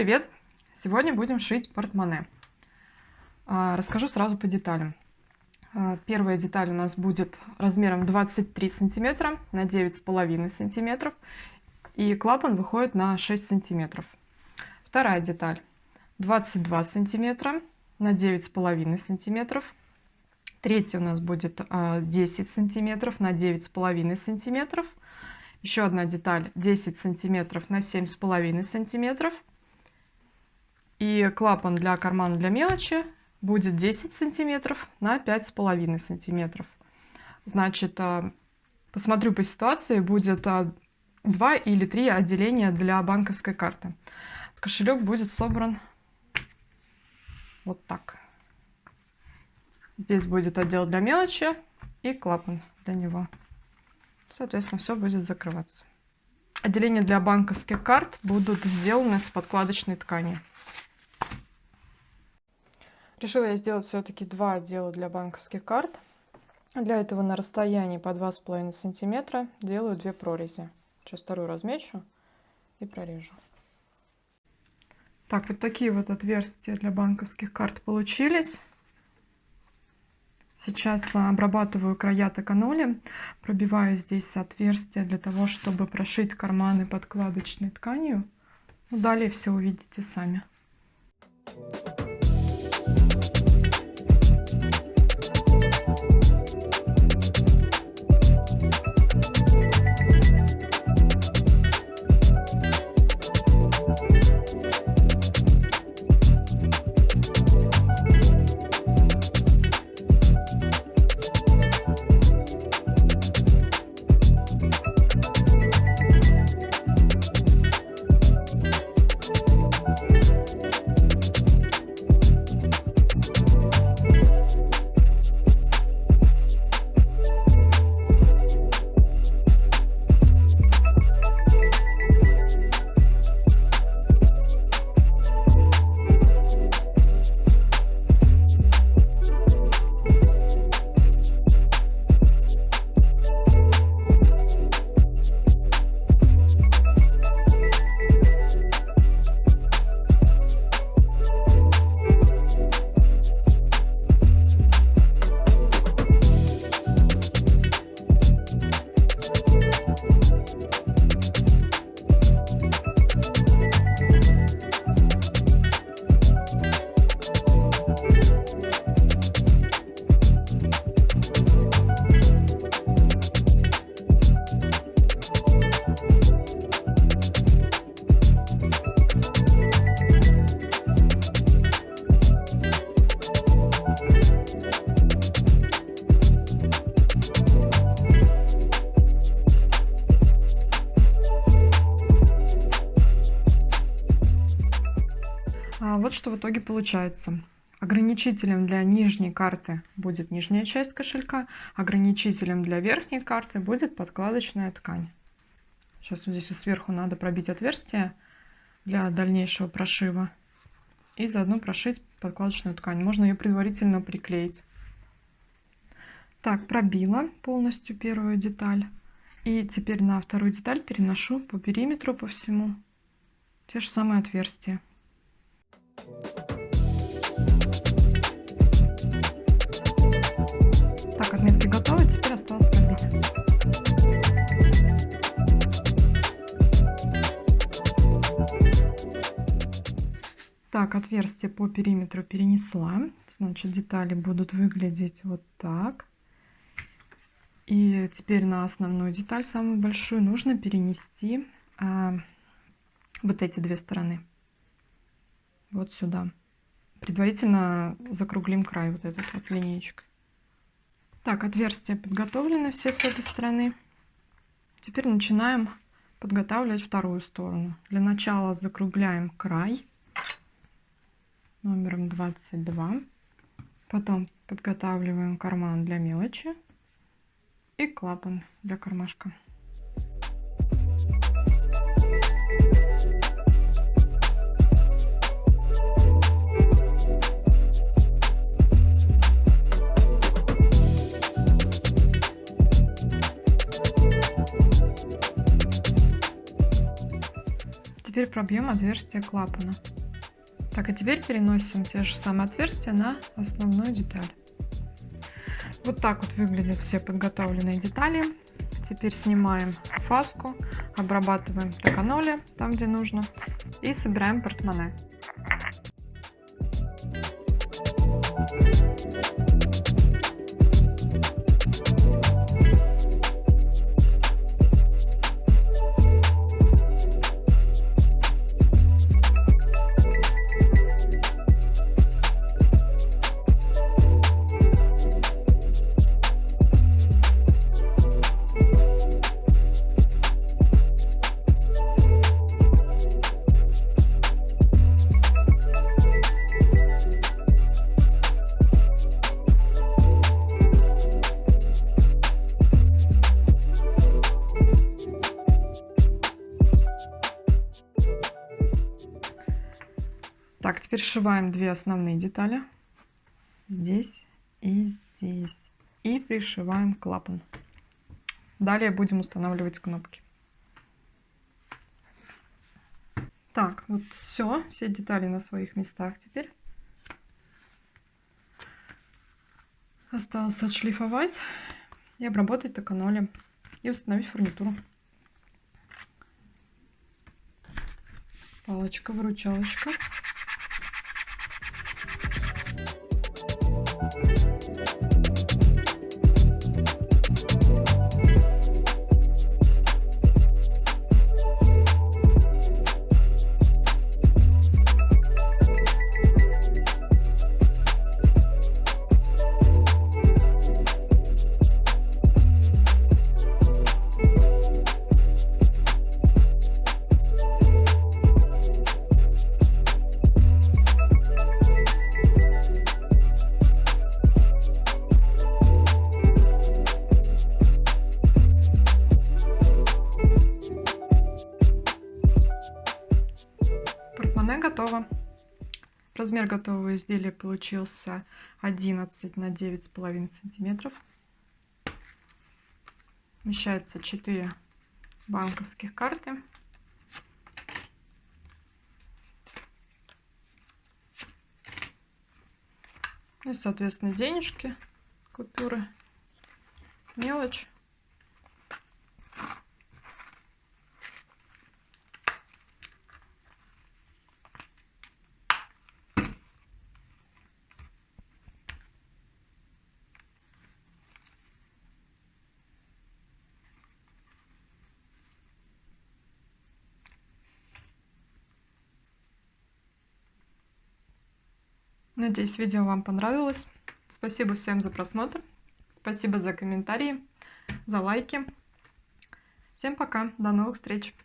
Всем привет! Сегодня будем шить портмоне. Расскажу сразу по деталям. Первая деталь у нас будет размером 23 сантиметра на 9,5 сантиметров. И клапан выходит на 6 сантиметров. Вторая деталь 22 сантиметра на 9,5 сантиметров. Третья у нас будет 10 сантиметров на 9,5 сантиметров. Еще одна деталь 10 сантиметров на 7,5 сантиметров. И клапан для кармана для мелочи будет 10 сантиметров на 5,5 сантиметров. Значит, посмотрю по ситуации, будет 2 или 3 отделения для банковской карты. Кошелек будет собран вот так. Здесь будет отдел для мелочи и клапан для него. Соответственно, все будет закрываться. Отделения для банковских карт будут сделаны с подкладочной ткани. Решила я сделать все-таки 2 отдела для банковских карт. Для этого на расстоянии по 2,5 сантиметра делаю 2 прорези. Сейчас вторую размечу и прорежу. Так, вот такие вот отверстия для банковских карт получились. Сейчас обрабатываю края токаноли, пробиваю здесь отверстия для того, чтобы прошить карманы подкладочной тканью. Ну, далее все увидите сами. Вот что в итоге получается. Ограничителем для нижней карты будет нижняя часть кошелька, ограничителем для верхней карты будет подкладочная ткань. Сейчас вот здесь вот сверху надо пробить отверстие для дальнейшего прошива и заодно прошить подкладочную ткань. Можно ее предварительно приклеить. Так, пробила полностью первую деталь. И теперь на вторую деталь переношу по периметру, по всему те же самые отверстия. Так, отметки готовы, теперь осталось пробить. Так, отверстие по периметру перенесла. Значит, детали будут выглядеть вот так. И теперь на основную деталь, самую большую, нужно перенести вот эти 2 стороны. Вот сюда. Предварительно закруглим край вот этот вот линеечкой. Так, отверстия подготовлены все с этой стороны. Теперь начинаем подготавливать вторую сторону. Для начала закругляем край номером 22. Потом подготавливаем карман для мелочи и клапан для кармашка. Теперь пробьем отверстие клапана. Так, а теперь переносим те же самые отверстия на основную деталь. Вот так вот выглядят все подготовленные детали. Теперь снимаем фаску, обрабатываем токаноли там, где нужно, и собираем портмоне. Так, теперь сшиваем две основные детали. Здесь и здесь. И пришиваем клапан. Далее будем устанавливать кнопки. Так, вот все детали на своих местах теперь. Осталось отшлифовать и обработать токанолем и установить фурнитуру. Палочка-выручалочка. Портмоне готово. Размер готового изделия получился 11 на 9,5 сантиметров. Вмещается 4 банковских карты. И, соответственно, денежки, купюры, мелочь. Надеюсь, видео вам понравилось. Спасибо всем за просмотр. Спасибо за комментарии, за лайки. Всем пока. До новых встреч.